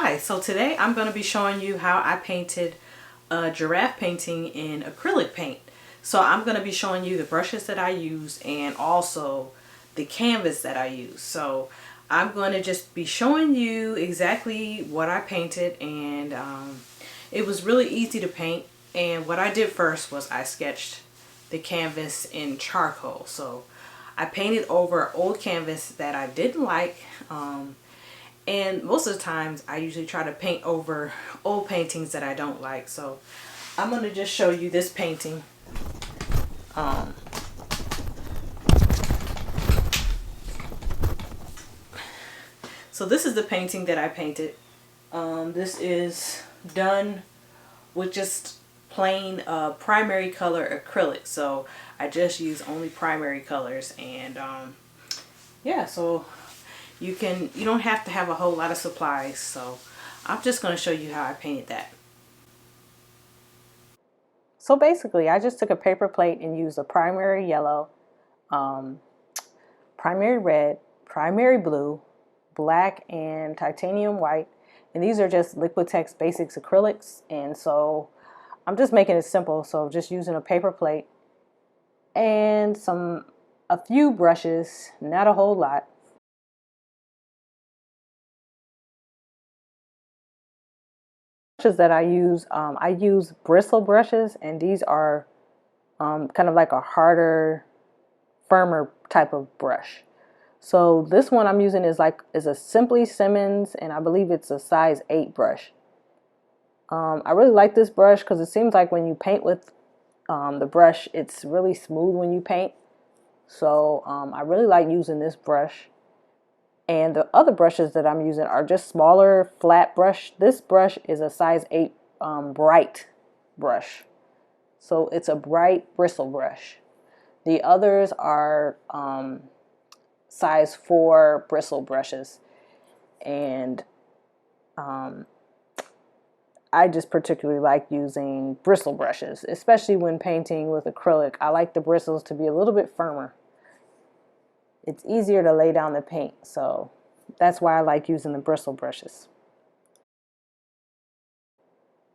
Hi, so today I'm going to be showing you how I painted a giraffe painting in acrylic paint. So I'm going to be showing you the brushes that I use and also the canvas that I use. So I'm going to just be showing you exactly what I painted, and it was really easy to paint. And what I did first was I sketched the canvas in charcoal. So I painted over old canvas that I didn't like. And most of the times I usually try to paint over old paintings that I don't like. So I'm going to just show you this painting. So this is the painting that I painted. This is done with just plain primary color acrylic. So I just use only primary colors, and yeah, so you don't have to have a whole lot of supplies. So I'm just going to show you how I painted that. So basically I just took a paper plate and used a primary yellow, primary red, primary blue, black, and titanium white. And these are just Liquitex Basics acrylics. And so I'm just making it simple. So just using a paper plate and a few brushes, not a whole lot. Brushes that I use bristle brushes, and these are kind of like a harder, firmer type of brush. So this one I'm using is a Simply Simmons, and I believe it's a size 8 brush. I really like this brush because it seems like when you paint with the brush, it's really smooth when you paint. So I really like using this brush. And the other brushes that I'm using are just smaller, flat brush. This brush is a size 8 bright brush. So it's a bright bristle brush. The others are size 4 bristle brushes. And I just particularly like using bristle brushes, especially when painting with acrylic. I like the bristles to be a little bit firmer. It's easier to lay down the paint, so that's why I like using the bristle brushes.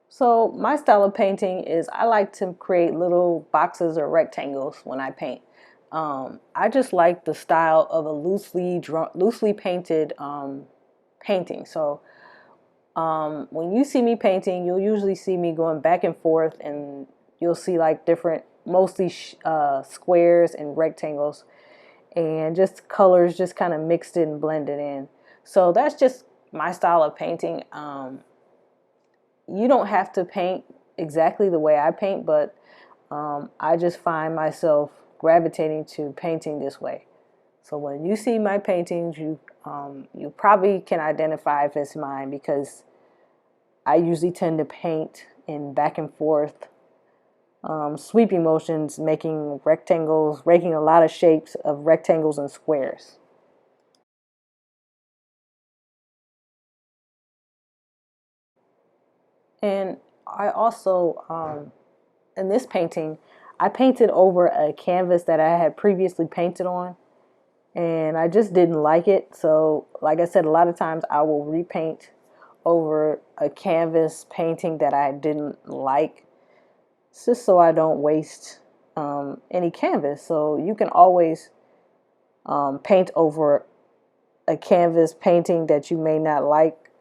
So my style of painting is I like to create little boxes or rectangles when I paint. I just like the style of a loosely painted painting. So when you see me painting, you'll usually see me going back and forth, and you'll see like different, mostly squares and rectangles, and just colors just kind of mixed in and blended in. So that's just my style of painting. You don't have to paint exactly the way I paint, but I just find myself gravitating to painting this way. So when you see my paintings, you probably can identify if it's mine, because I usually tend to paint in back and forth sweeping motions, making rectangles, making a lot of shapes of rectangles and squares. And I also, in this painting, I painted over a canvas that I had previously painted on, and I just didn't like it. So like I said, a lot of times I will repaint over a canvas painting that I didn't like, just so I don't waste any canvas. So you can always paint over a canvas painting that you may not like,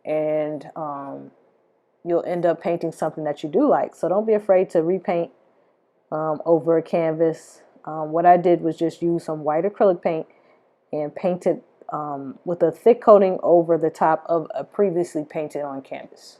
and you'll end up painting something that you do like. So don't be afraid to repaint over a canvas. What I did was just use some white acrylic paint and paint it with a thick coating over the top of a previously painted on canvas.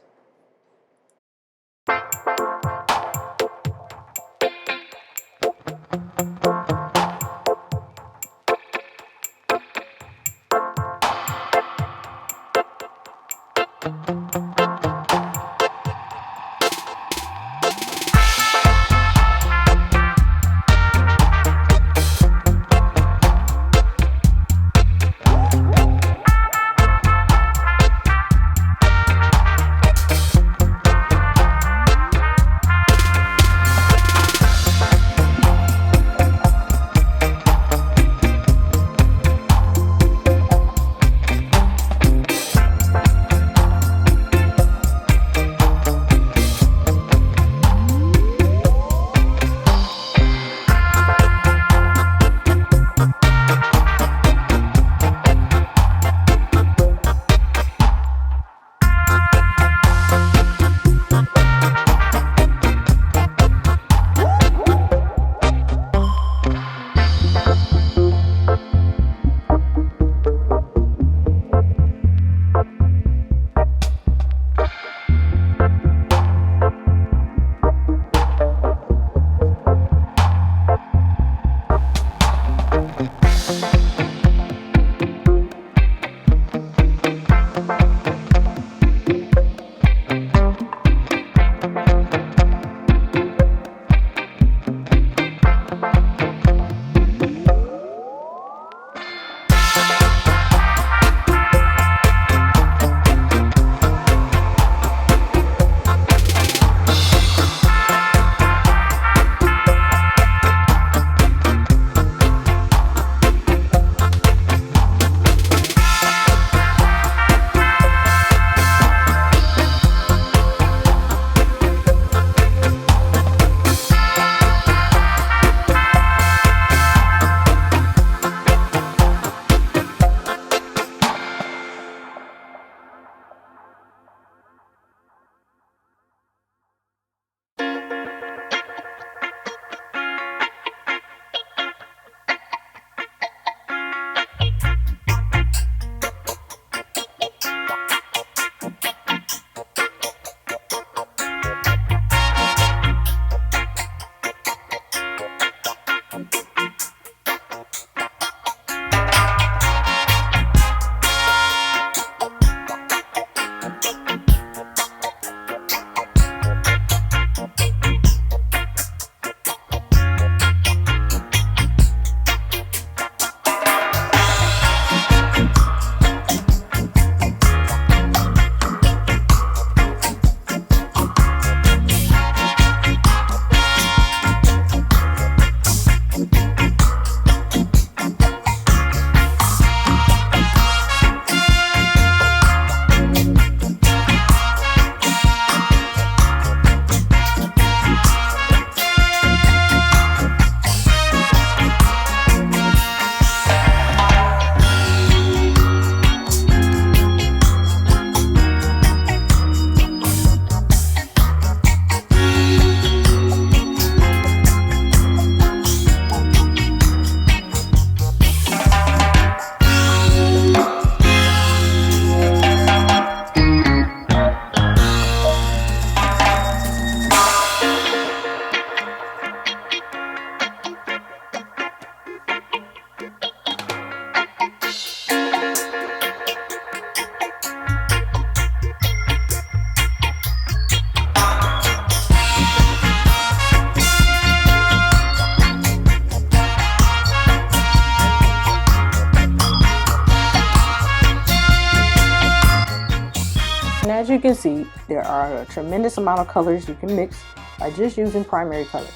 you can see, there are a tremendous amount of colors you can mix by just using primary colors.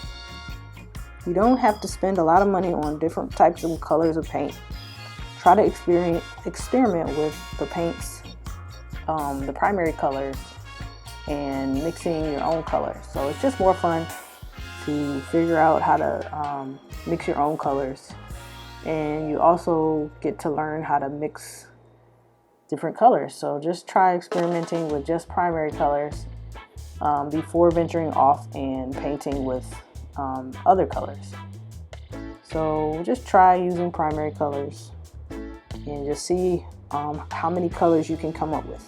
You don't have to spend a lot of money on different types of colors of paint. Try to experiment with the paints, the primary colors, and mixing your own colors. So it's just more fun to figure out how to mix your own colors. And you also get to learn how to mix different colors. So just try experimenting with just primary colors before venturing off and painting with other colors. So just try using primary colors and just see how many colors you can come up with.